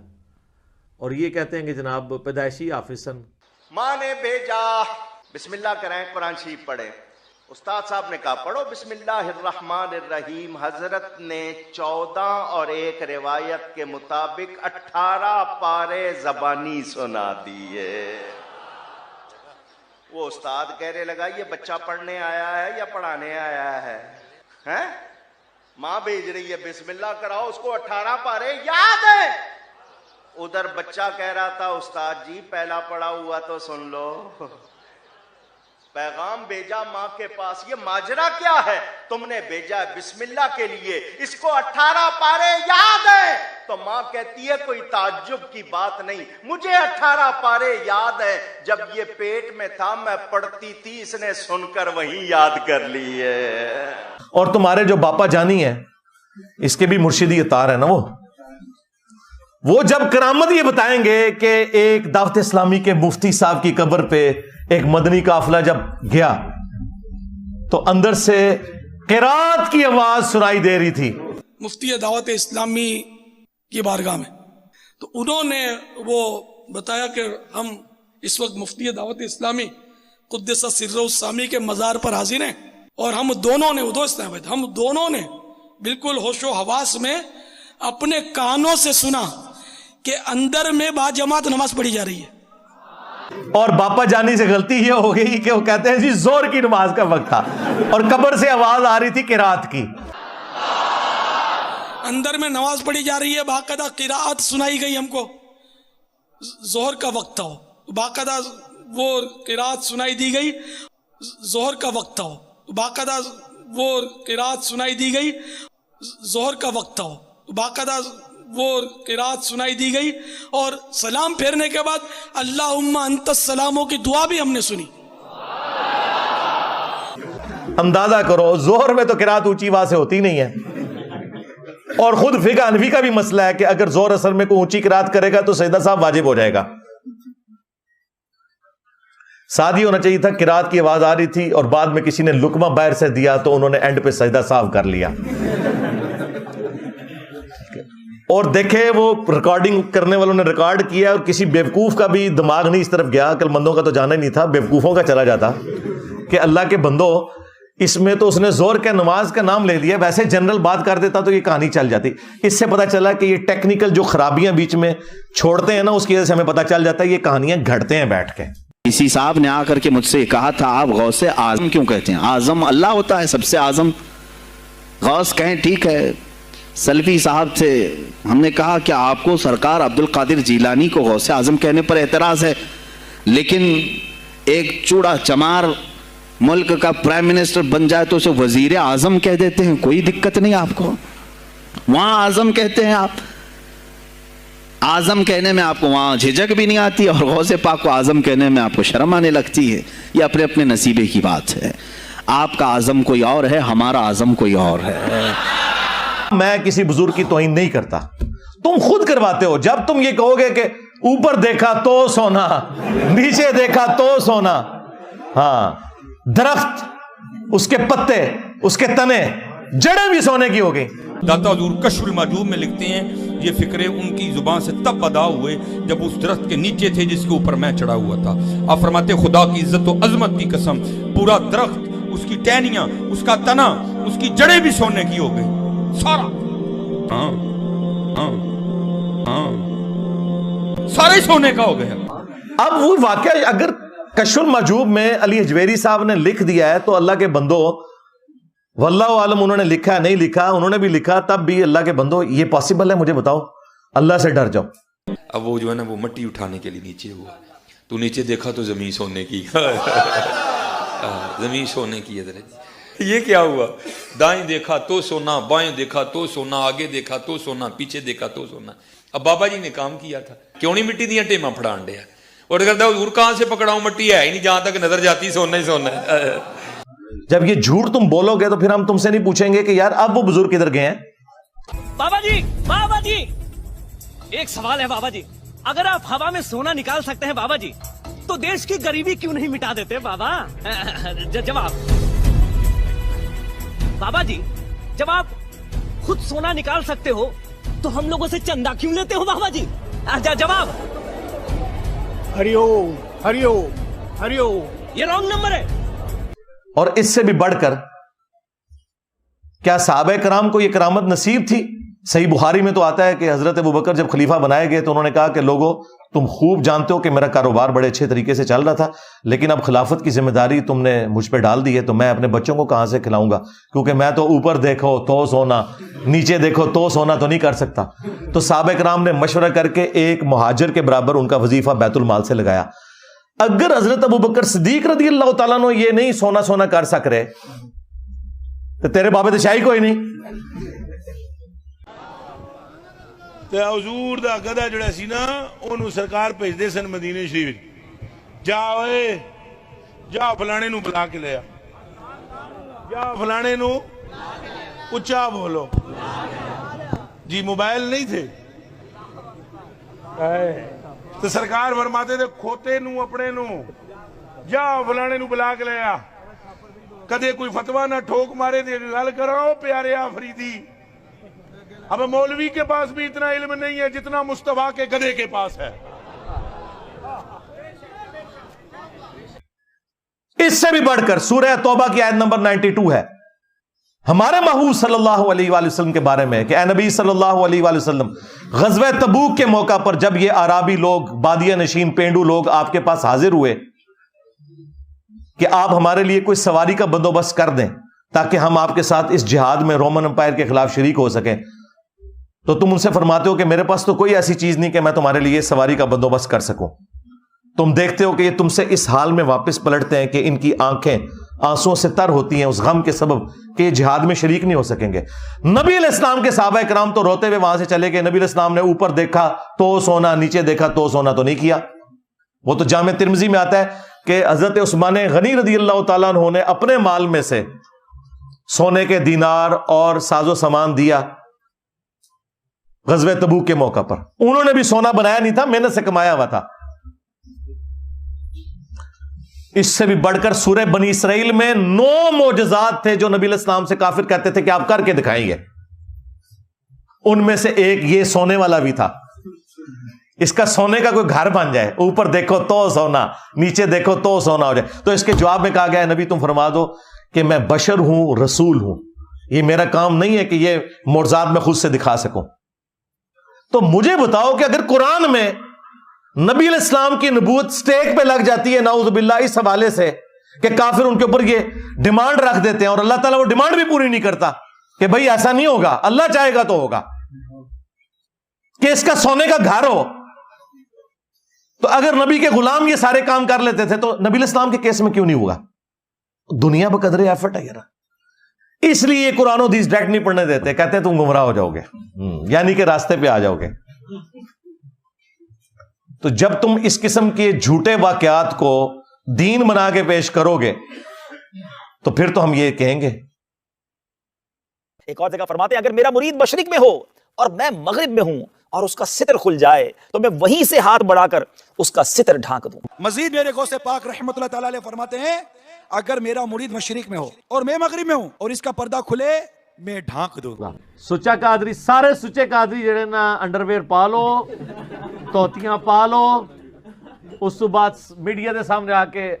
اور یہ کہتے ہیں کہ جناب پیدائشی حافظ سن. ماں نے بھیجا، بسم اللہ کریں، قرآن شریف پڑھیں. استاد صاحب نے کہا پڑھو بسم اللہ الرحمن الرحیم. حضرت نے 14 اور ایک روایت کے مطابق 18 پارے زبانی سنا دیے. وہ استاد کہنے لگا یہ بچہ پڑھنے آیا ہے یا پڑھانے آیا ہے؟ ماں بھیج رہی ہے بسم اللہ کراؤ، اس کو 18 پارے یاد ہے. ادھر بچہ کہہ رہا تھا استاد جی پہلا پڑھا ہوا تو سن لو. پیغام بھیجا ماں کے پاس، یہ ماجرا کیا ہے؟ تم نے بھیجا بسم اللہ کے لیے، اس کو 18 پارے یاد ہے. تو ماں کہتی ہے کوئی تعجب کی بات نہیں، مجھے 18 پارے یاد ہے. جب یہ پیٹ میں تھا میں پڑھتی تھی، اس نے سن کر وہیں یاد کر لی ہے. اور تمہارے جو باپا جانی ہیں اس کے بھی مرشدی اطار ہے نا. وہ جب کرامت یہ بتائیں گے کہ ایک دعوت اسلامی کے مفتی صاحب کی قبر پہ ایک مدنی قافلہ جب گیا تو اندر سے قرات کی آواز سنائی دے رہی تھی. مفتی دعوت اسلامی کی بارگاہ میں تو انہوں نے وہ بتایا کہ ہم اس وقت مفتی دعوت اسلامی قدس سرہ السامی کے مزار پر حاضر ہیں، اور ہم دونوں نے بالکل ہوش و حواس میں اپنے کانوں سے سنا کہ اندر میں با جماعت نماز پڑھی جا رہی ہے. اور باپا جانی سے غلطی یہ ہو گئی کہ وہ کہتے ہیں جی زور کی نماز کا وقت تھا اور قبر سے آواز آ رہی تھی قرات کی. اندر میں نماز پڑھی جا رہی ہے، باقاعدہ قرات سنائی گئی ہم کو. ظہر کا وقت تھا، باقاعدہ وہ قرات سنائی دی گئی. ظہر کا وقت تھا، باقاعدہ وہ قرات سنائی دی گئی. ظہر کا وقت تھا، باقاعدہ وہ قرات سنائی دی گئی. اور سلام پھیرنے کے بعد اللہم انت السلاموں کی دعا بھی ہم نے سنی. اندازہ کرو ظہر میں تو قرات اونچی آواز سے ہوتی نہیں ہے. اور خود فقہ حنفی کا بھی مسئلہ ہے کہ اگر ظہر اثر میں کوئی اونچی قرات کرے گا تو سجدہ صاحب واجب ہو جائے گا. ساتھ ہی ہونا چاہیے تھا قرات کی آواز آ رہی تھی اور بعد میں کسی نے لقمہ باہر سے دیا تو انہوں نے اینڈ پہ سجدہ صاحب کر لیا. اور دیکھے وہ ریکارڈنگ کرنے والوں نے ریکارڈ کیا اور کسی بیوقوف کا بھی دماغ نہیں اس طرف گیا. عقل مندوں کا تو جانا ہی نہیں تھا، بیوقوفوں کا چلا جاتا کہ اللہ کے بندو اس میں تو اس نے زور کے نماز کا نام لے لیا، ویسے جنرل بات کر دیتا تو یہ کہانی چل جاتی. اس سے پتہ چلا کہ یہ ٹیکنیکل جو خرابیاں بیچ میں چھوڑتے ہیں نا اس کی وجہ سے ہمیں پتہ چل جاتا ہے یہ کہانیاں گھڑتے ہیں بیٹھ کے. اسی صاحب نے آ کر کے مجھ سے کہا تھا آپ غوث اعظم کیوں کہتے ہیں؟ اعظم اللہ ہوتا ہے، سب سے اعظم غوث کہیں ٹھیک ہے. سلفی صاحب سے ہم نے کہا کہ آپ کو سرکار عبد القادر جیلانی کو غوث اعظم کہنے پر اعتراض ہے، لیکن ایک چوڑا چمار ملک کا پرائم منسٹر بن جائے تو اسے وزیر اعظم کہہ دیتے ہیں، کوئی دقت نہیں آپ کو. وہاں اعظم کہتے ہیں آپ، اعظم کہنے میں آپ کو وہاں جھجک بھی نہیں آتی، اور غوث پاک کو اعظم کہنے میں آپ کو شرم آنے لگتی ہے. یہ اپنے اپنے نصیبے کی بات ہے. آپ کا اعظم کوئی اور ہے، ہمارا اعظم کوئی اور ہے. میں کسی بزرگ کی توہین نہیں کرتا، تم خود کرواتے ہو. جب تم یہ کہو گے کہ اوپر دیکھا تو سونا, نیچے دیکھا تو سونا. ہاں, درخت, اس کے پتے, اس کے تنے, جڑیں بھی سونے کی ہو گئی. داتا حضور کشف المحجوب میں لکھتے ہیں یہ فکرے ان کی زبان سے تب ادا ہوئے جب اس درخت کے نیچے تھے جس کے اوپر میں چڑھا ہوا تھا. آپ فرماتے خدا کی عزت و عظمت کی قسم, پورا درخت, اس کی ٹہنیاں, اس کا تنا, اس کی جڑیں بھی سونے کی ہو گئی, سارا. ہاں ہاں ہاں, سارے سونے کا ہو گیا. اب وہ واقعہ اگر کشف المحجوب میں علی حجویری صاحب نے لکھ دیا ہے تو اللہ کے بندو, واللہ عالم انہوں نے لکھا ہے نہیں لکھا, انہوں نے بھی لکھا تب بھی اللہ کے بندو یہ پاسبل ہے؟ مجھے بتاؤ, اللہ سے ڈر جاؤ. اب وہ جو ہے نا وہ مٹی اٹھانے کے لیے نیچے ہوا, تو نیچے دیکھا تو زمین سونے کی. زمین سونے کی ہے. یہ کیا ہوا؟ دائیں دیکھا تو سونا, بائیں دیکھا تو سونا, آگے دیکھا تو سونا, پیچھے دیکھا تو سونا. اب بابا جی نے کام کیا تھا, کیوں نہیں مٹی دیا ٹیما پھڑان دیا, اور کرتا حضور کہاں سے پکڑاؤں, مٹی ہے ہی نہیں, جہاں تک نظر جاتی سونا ہی سونا ہے. جب یہ جھوٹ تم بولو گے تو پھر ہم تم سے نہیں پوچھیں گے کہ یار اب وہ بزرگ کدھر گئے ہیں. بابا جی ایک سوال ہے بابا جی, اگر آپ ہوا میں سونا نکال سکتے ہیں بابا جی تو دیش کی غریبی کیوں نہیں مٹا دیتے بابا؟ جواب بابا جی, جب آپ خود سونا نکال سکتے ہو تو ہم لوگوں سے چندہ کیوں لیتے ہو بابا جی؟ جواب ہری اوم ہری اوم ہری اوم. یہ رانگ نمبر ہے. اور اس سے بھی بڑھ کر کیا صحابہ کرام کو یہ کرامت نصیب تھی؟ صحیح بخاری میں تو آتا ہے کہ حضرت ابوبکر جب خلیفہ بنائے گئے تو انہوں نے کہا کہ لوگوں تم خوب جانتے ہو کہ میرا کاروبار بڑے اچھے طریقے سے چل رہا تھا, لیکن اب خلافت کی ذمہ داری تم نے مجھ پہ ڈال دی ہے, تو میں اپنے بچوں کو کہاں سے کھلاؤں گا, کیونکہ میں تو اوپر دیکھو تو سونا, نیچے دیکھو تو سونا تو نہیں کر سکتا. تو صحابہ کرام نے مشورہ کر کے ایک مہاجر کے برابر ان کا وظیفہ بیت المال سے لگایا. اگر حضرت ابوبکر صدیق رضی اللہ تعالیٰ عنہ یہ نہیں سونا کر سک رہے تو تیرے بابے تو شاہی کوئی نہیں. تے حضور دا گدھا جڑا سی نا اونوں سرکار بھیجدے سن مدینے شریف, جا اوئے جا فلانے نو بلا کے لیا, جا فلانے نو اچھا بولو جی, موبائل نہیں تھے تو سرکار فرماتے تھے کھوتے نو اپنے نو جا فلانے نو بلا کے لیا, کدے کوئی فتویٰ نہ ٹھوک مارے دے گل کراؤ پیارے آفریدی. اب مولوی کے پاس بھی اتنا علم نہیں ہے جتنا مصطفیٰ کے گدھے کے پاس ہے. اس سے بھی بڑھ کر سورہ توبہ کی آیت نمبر 92 ہے ہمارے محبوب صلی اللہ علیہ وآلہ وسلم کے بارے میں کہ اے نبی صلی اللہ علیہ وآلہ وسلم, غزوہ تبوک کے موقع پر جب یہ عرابی لوگ, بادیہ نشین پینڈو لوگ آپ کے پاس حاضر ہوئے کہ آپ ہمارے لیے کوئی سواری کا بندوبست کر دیں تاکہ ہم آپ کے ساتھ اس جہاد میں رومن امپائر کے خلاف شریک ہو سکیں, تو تم ان سے فرماتے ہو کہ میرے پاس تو کوئی ایسی چیز نہیں کہ میں تمہارے لیے سواری کا بندوبست کر سکوں. تم دیکھتے ہو کہ یہ تم سے اس حال میں واپس پلٹتے ہیں کہ ان کی آنکھیں آنسوں سے تر ہوتی ہیں اس غم کے سبب کہ یہ جہاد میں شریک نہیں ہو سکیں گے. نبی علیہ السلام کے صحابہ کرام تو روتے ہوئے وہاں سے چلے گئے. نبی علیہ السلام نے اوپر دیکھا تو سونا, نیچے دیکھا تو سونا تو نہیں کیا. وہ تو جامع ترمذی میں آتا ہے کہ حضرت عثمان غنی رضی اللہ تعالیٰ عنہ نے اپنے مال میں سے سونے کے دینار اور ساز و سامان دیا غزوہ تبوک کے موقع پر. انہوں نے بھی سونا بنایا نہیں تھا, محنت سے کمایا ہوا تھا. اس سے بھی بڑھ کر سورہ بنی اسرائیل میں 9 معجزات تھے جو نبی علیہ السلام سے کافر کہتے تھے کہ آپ کر کے دکھائیں گے. ان میں سے ایک یہ سونے والا بھی تھا. اس کا سونے کا کوئی گھر بن جائے, اوپر دیکھو تو سونا, نیچے دیکھو تو سونا ہو جائے. تو اس کے جواب میں کہا گیا ہے نبی تم فرما دو کہ میں بشر ہوں, رسول ہوں, یہ میرا کام نہیں ہے کہ یہ معجزات میں خود سے دکھا سکوں. تو مجھے بتاؤ کہ اگر قرآن میں نبی علیہ السلام کی نبوت سٹیک پہ لگ جاتی ہے نعوذ باللہ اس حوالے سے کہ کافر ان کے اوپر یہ ڈیمانڈ رکھ دیتے ہیں اور اللہ تعالیٰ وہ ڈیمانڈ بھی پوری نہیں کرتا کہ بھئی ایسا نہیں ہوگا, اللہ چاہے گا تو ہوگا, کہ اس کا سونے کا گھر ہو, تو اگر نبی کے غلام یہ سارے کام کر لیتے تھے تو نبی علیہ السلام کے کیس میں کیوں نہیں ہوگا؟ دنیا بقدر ایفرٹ ہے یار. اس لیے یہ قرآن و حدیث ڈائریکٹ نہیں پڑھنے دیتے, کہتے ہیں تم گمراہ ہو جاؤ گے, یعنی کہ راستے پہ آ جاؤ گے. تو جب تم اس قسم کے جھوٹے واقعات کو دین بنا کے پیش کرو گے تو پھر تو ہم یہ کہیں گے. ایک اور جگہ فرماتے ہیں اگر میرا مرید مشرق میں ہو اور میں مغرب میں ہوں اور اس کا ستر کھل جائے تو میں وہیں سے ہاتھ بڑھا کر اس کا ستر ڈھانک دوں. مزید میرے غوث پاک رحمت اللہ تعالی علیہ فرماتے ہیں اگر میرا مرید مشرق میں ہو اور میں مغرب میں ہوں اور اس کا پردہ کھلے میں ڈھانک دوں. سچا قادری سارے سچے قادری جڑے نا انڈرویئر پا لو توتیاں پا لو اس تو بعد میڈیا دے سامنے آ کے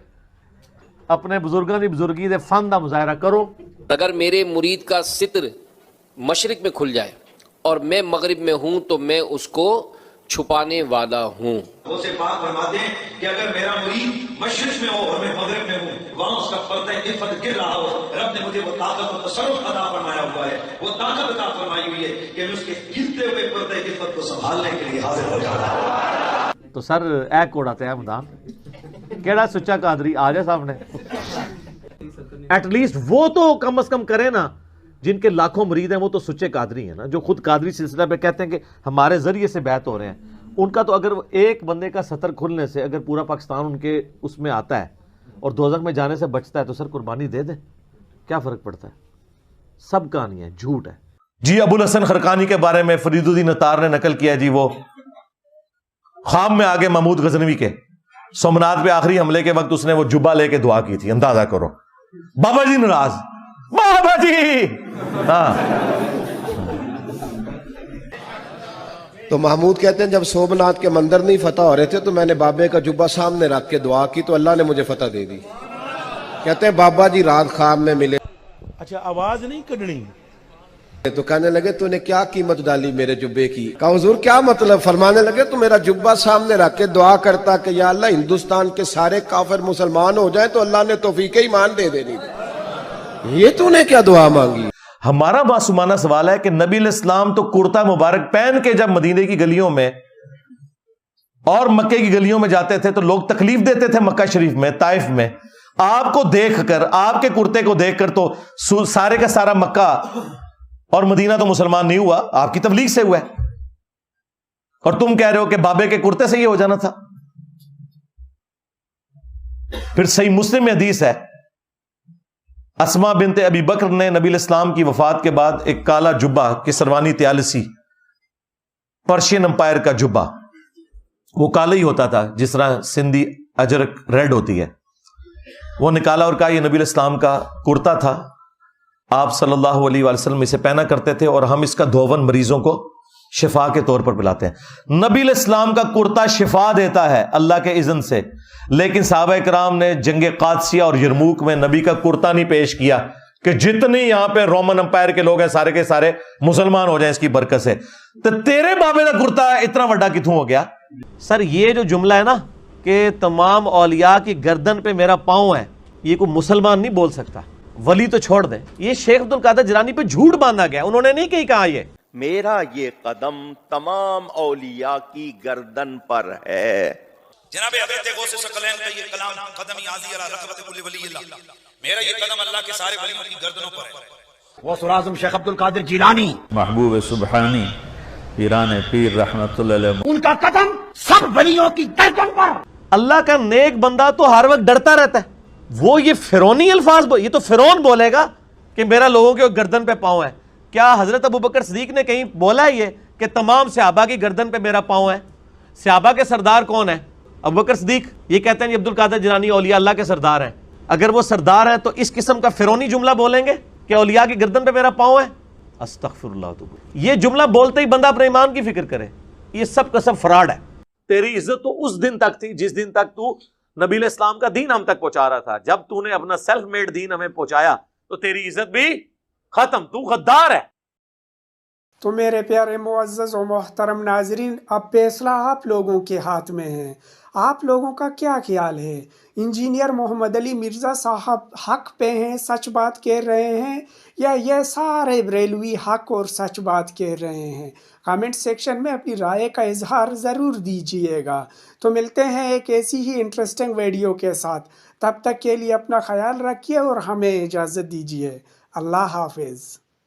اپنے بزرگاں دی بزرگی دے فن دا مظاہرہ کرو. اگر میرے مرید کا ستر مشرق میں کھل جائے اور میں مغرب میں ہوں تو میں اس کو چھپانے والا ہوں. غوث پاک فرماتے ہیں کہ اگر میرا مرید مشرق میں ہو اور میں مغرب میں ہوں وہاں اس کا پردہ عفت گر رہا ہو رب نے مجھے وہ طاقت و تصرف عطا فرمایا ہوا ہے وہ طاقت عطا فرمائی ہوئی ہے کہ میں اس کے گرتے ہوئے پردہ عفت کو سنبھالنے کے لیے حاضر ہو جاتا ہوں. تو سر اے کوڑا تے میدان کیڑا سچا قادری آ جائے سامنے ایٹ لیسٹ وہ تو کم از کم کرے نا جن کے لاکھوں مرید ہیں وہ تو سچے قادری ہیں نا جو خود قادری سلسلہ پہ کہتے ہیں کہ ہمارے ذریعے سے بیعت ہو رہے ہیں. ان کا تو اگر ایک بندے کا ستر کھلنے سے اگر پورا پاکستان ان کے اس میں آتا ہے اور دوزخ میں جانے سے بچتا ہے تو سر قربانی دے دیں کیا فرق پڑتا ہے. سب کہانی ہے جھوٹ ہے. جی ابو الحسن خرقانی کے بارے میں فرید الدین اتار نے نقل کیا جی وہ خام میں آگے محمود غزنوی کے سومنات پہ آخری حملے کے وقت اس نے وہ جبہ لے کے دعا کی تھی. اندازہ کرو بابا جی ناراض بابا جی تو محمود کہتے ہیں جب سومنات کے مندر نہیں فتح ہو رہے تھے تو میں نے بابے کا جبہ سامنے رکھ کے دعا کی تو اللہ نے مجھے فتح دے دی. کہتے ہیں بابا جی رات خواب میں ملے. اچھا آواز نہیں کڈنی تو کہنے لگے تو نے کیا قیمت ڈالی میرے جبے کی. کہا حضور کیا مطلب. فرمانے لگے تو میرا جبہ سامنے رکھ کے دعا کرتا کہ یا اللہ ہندوستان کے سارے کافر مسلمان ہو جائیں تو اللہ نے توفیق ایمان دے دینی. یہ تو نے کیا دعا مانگی. ہمارا معصومانہ سوال ہے کہ نبی علیہ السلام تو کرتا مبارک پہن کے جب مدینے کی گلیوں میں اور مکے کی گلیوں میں جاتے تھے تو لوگ تکلیف دیتے تھے مکہ شریف میں طائف میں. آپ کو دیکھ کر آپ کے کرتے کو دیکھ کر تو سارے کا سارا مکہ اور مدینہ تو مسلمان نہیں ہوا آپ کی تبلیغ سے ہوا ہے اور تم کہہ رہے ہو کہ بابے کے کرتے سے یہ ہو جانا تھا. پھر صحیح مسلم میں حدیث ہے اسما بنت ابی بکر نے نبی علیہ السلام کی وفات کے بعد ایک کالا جبہ کسروانی تیالسی پرشین امپائر کا جبہ وہ کالا ہی ہوتا تھا جس طرح سندھی اجرک ریڈ ہوتی ہے وہ نکالا اور کہا یہ نبی علیہ السلام کا کرتا تھا آپ صلی اللہ علیہ وآلہ وسلم اسے پہنا کرتے تھے اور ہم اس کا دھون مریضوں کو شفا کے طور پر پلاتے ہیں. نبی علیہ السلام کا کرتا شفا دیتا ہے اللہ کے اذن سے لیکن صحابہ کرام نے جنگ قادسیہ اور یرموک میں نبی کا کرتا نہیں پیش کیا کہ جتنی یہاں پہ رومن امپائر کے لوگ ہیں سارے کے سارے مسلمان ہو جائیں اس کی برکت سے. تو تیرے بابے کا کرتا اتنا بڑا کتوں ہو گیا. سر یہ جو جملہ ہے نا کہ تمام اولیاء کی گردن پہ میرا پاؤں ہے یہ کوئی مسلمان نہیں بول سکتا. ولی تو چھوڑ دیں یہ شیخ عبد القادر جیلانی پہ جھوٹ باندھا گیا. انہوں نے نہیں کہا یہ میرا یہ قدم تمام اولیاء کی گردن پر ہے. جناب حضرت غوث ثقلین کا یہ کلام قدمی عاضی علی رقبت کل ولی اللہ میرا یہ قدم اللہ کے سارے ولیوں کی گردنوں پر ہے. غوث اعظم شیخ عبد القادر جیلانی محبوب سبحانی پیران پیر رحمت اللہ علیہ ان کا قدم سب ولیوں کی گردن پر. اللہ کا نیک بندہ تو ہر وقت ڈرتا رہتا ہے. وہ یہ فرعونی الفاظ یہ تو فرعون بولے گا کہ میرا لوگوں کے گردن پہ پاؤں ہے. کیا حضرت ابوبکر صدیق نے کہیں بولا ہے یہ کہ تمام صحابہ کی گردن پہ میرا پاؤں ہے؟ صحابہ کے سردار کون ہے؟ ابوبکر صدیق. یہ کہتے ہیں عبد القادر جیلانی اولیاء اللہ کے سردار ہیں. اگر وہ سردار ہیں تو اس قسم کا فرعونی جملہ بولیں گے کہ اولیاء کی گردن پہ میرا پاؤں ہے؟ استغفر اللہ. یہ جملہ بولتے ہی بندہ اپنے ایمان کی فکر کرے. یہ سب کا سب فراڈ ہے. تیری عزت تو اس دن تک تھی جس دن تک تو نبی علیہ السلام کا دین ہم تک پہنچا رہا تھا. جب تو نے اپنا سیلف میڈ دین ہمیں پہنچایا تو تیری عزت بھی ختم. تو غدار ہے. تو میرے پیارے معزز و محترم ناظرین اب فیصلہ آپ لوگوں کے ہاتھ میں ہے. آپ لوگوں کا کیا خیال ہے؟ انجینئر محمد علی مرزا صاحب حق پہ ہیں سچ بات کہہ رہے ہیں یا یہ سارے بریلوی حق اور سچ بات کہہ رہے ہیں؟ کامنٹ سیکشن میں اپنی رائے کا اظہار ضرور دیجیے گا. تو ملتے ہیں ایک ایسی ہی انٹرسٹنگ ویڈیو کے ساتھ. تب تک کے لیے اپنا خیال رکھیے اور ہمیں اجازت دیجیے. اللہ حافظ.